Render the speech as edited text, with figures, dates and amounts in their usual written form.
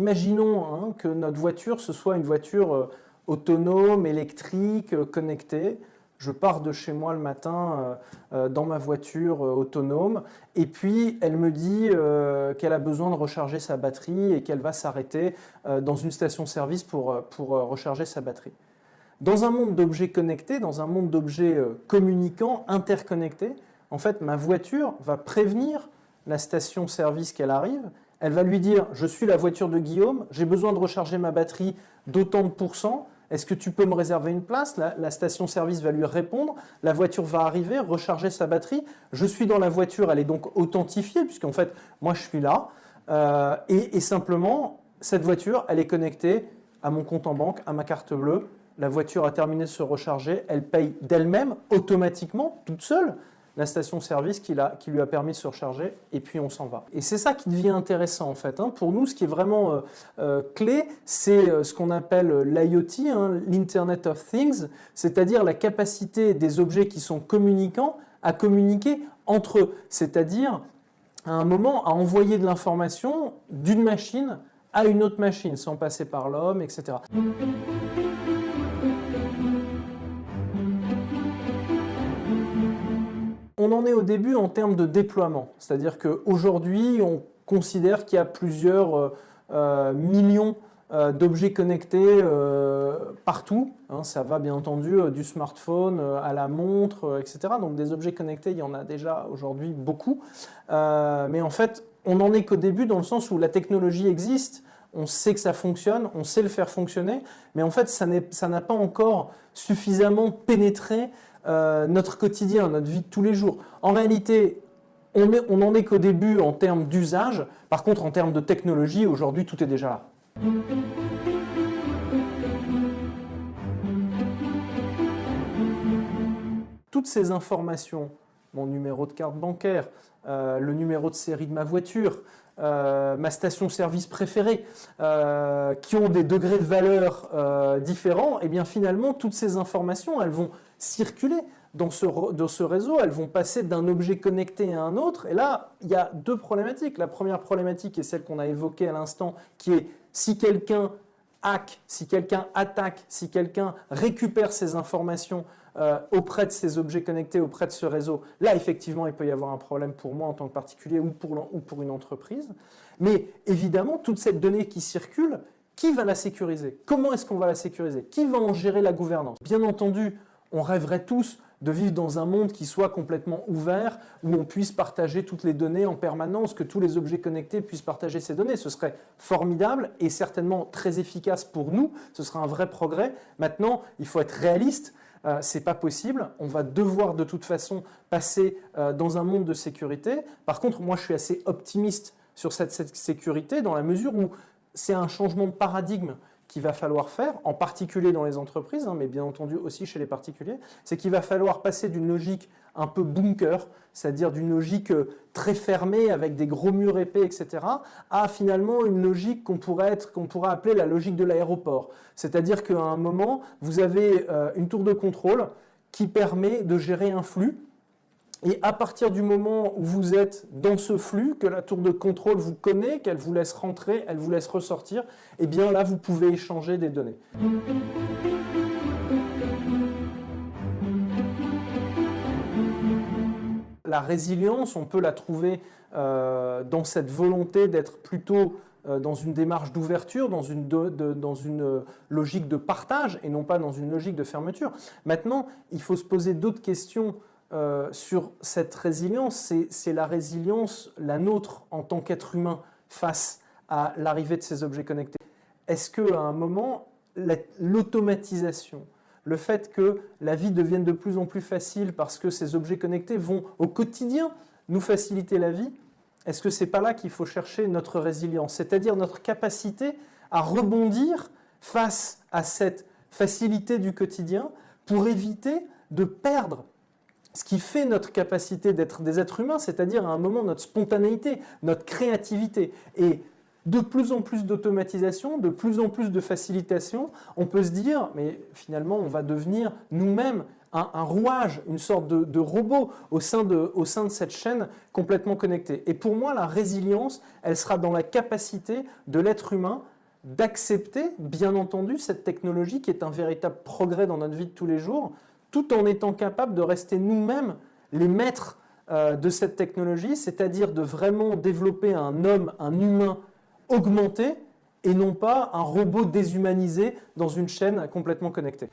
imaginons hein, que notre voiture, ce soit une voiture autonome, électrique, connectée. Je pars de chez moi le matin dans ma voiture autonome et puis elle me dit qu'elle a besoin de recharger sa batterie et qu'elle va s'arrêter dans une station-service pour recharger sa batterie. Dans un monde d'objets connectés, dans un monde d'objets communicants, interconnectés, en fait, ma voiture va prévenir la station-service qu'elle arrive. Elle va lui dire « Je suis la voiture de Guillaume, j'ai besoin de recharger ma batterie d'autant de pourcents. Est-ce que tu peux me réserver une place ?» La station-service va lui répondre. La voiture va arriver, recharger sa batterie. Je suis dans la voiture, elle est donc authentifiée, puisqu'en fait, moi, je suis là. Et simplement, cette voiture, elle est connectée à mon compte en banque, à ma carte bleue. La voiture a terminé de se recharger. Elle paye d'elle-même, automatiquement, toute seule, la station-service qui lui a permis de se recharger, et puis on s'en va. Et c'est ça qui devient intéressant en fait. Hein. Pour nous, ce qui est vraiment clé, c'est ce qu'on appelle l'IoT, hein, l'Internet of Things, c'est-à-dire la capacité des objets qui sont communicants à communiquer entre eux, c'est-à-dire à un moment à envoyer de l'information d'une machine à une autre machine, sans passer par l'homme, etc. On en est au début en termes de déploiement, c'est-à-dire qu'aujourd'hui, on considère qu'il y a plusieurs millions d'objets connectés partout. Hein, ça va bien entendu du smartphone à la montre, etc. Donc des objets connectés, il y en a déjà aujourd'hui beaucoup. Mais en fait, on n'en est qu'au début dans le sens où la technologie existe, on sait que ça fonctionne, on sait le faire fonctionner, mais en fait, ça n'a pas encore suffisamment pénétré notre quotidien, notre vie de tous les jours. En réalité, on n'en est qu'au début en termes d'usage. Par contre, en termes de technologie, aujourd'hui, tout est déjà là. Toutes ces informations, mon numéro de carte bancaire, le numéro de série de ma voiture, ma station-service préférée, qui ont des degrés de valeur différents, et bien finalement, toutes ces informations, elles vont circuler dans ce réseau, elles vont passer d'un objet connecté à un autre. Et là, il y a deux problématiques. La première problématique est celle qu'on a évoquée à l'instant, qui est si quelqu'un hack, si quelqu'un attaque, si quelqu'un récupère ces informations auprès de ces objets connectés, auprès de ce réseau, là, effectivement, il peut y avoir un problème pour moi en tant que particulier ou pour une entreprise. Mais évidemment, toute cette donnée qui circule, qui va la sécuriser? Comment est-ce qu'on va la sécuriser? Qui va en gérer la gouvernance? Bien entendu, on rêverait tous de vivre dans un monde qui soit complètement ouvert, où on puisse partager toutes les données en permanence, que tous les objets connectés puissent partager ces données. Ce serait formidable et certainement très efficace pour nous. Ce serait un vrai progrès. Maintenant, il faut être réaliste. C'est pas possible. On va devoir de toute façon passer dans un monde de sécurité. Par contre, moi, je suis assez optimiste sur cette sécurité dans la mesure où c'est un changement de paradigme qu'il va falloir faire, en particulier dans les entreprises, hein, mais bien entendu aussi chez les particuliers, c'est qu'il va falloir passer d'une logique un peu bunker, c'est-à-dire d'une logique très fermée avec des gros murs épais, etc., à finalement une logique qu'on pourrait appeler la logique de l'aéroport. C'est-à-dire qu'à un moment, vous avez une tour de contrôle qui permet de gérer un flux. Et à partir du moment où vous êtes dans ce flux, que la tour de contrôle vous connaît, qu'elle vous laisse rentrer, elle vous laisse ressortir, eh bien là, vous pouvez échanger des données. La résilience, on peut la trouver dans cette volonté d'être plutôt dans une démarche d'ouverture, dans une logique de partage et non pas dans une logique de fermeture. Maintenant, il faut se poser d'autres questions sur cette résilience. C'est la résilience, la nôtre en tant qu'être humain face à l'arrivée de ces objets connectés. Est-ce qu'à un moment, l'automatisation, le fait que la vie devienne de plus en plus facile parce que ces objets connectés vont au quotidien nous faciliter la vie, est-ce que ce n'est pas là qu'il faut chercher notre résilience, c'est-à-dire notre capacité à rebondir face à cette facilité du quotidien pour éviter de perdre ce qui fait notre capacité d'être des êtres humains, c'est-à-dire à un moment notre spontanéité, notre créativité. Et de plus en plus d'automatisation, de plus en plus de facilitation, on peut se dire, mais finalement on va devenir nous-mêmes un rouage, une sorte de robot au sein de cette chaîne complètement connectée. Et pour moi, la résilience, elle sera dans la capacité de l'être humain d'accepter, bien entendu, cette technologie qui est un véritable progrès dans notre vie de tous les jours, tout en étant capable de rester nous-mêmes les maîtres de cette technologie, c'est-à-dire de vraiment développer un homme, un humain augmenté, et non pas un robot déshumanisé dans une chaîne complètement connectée.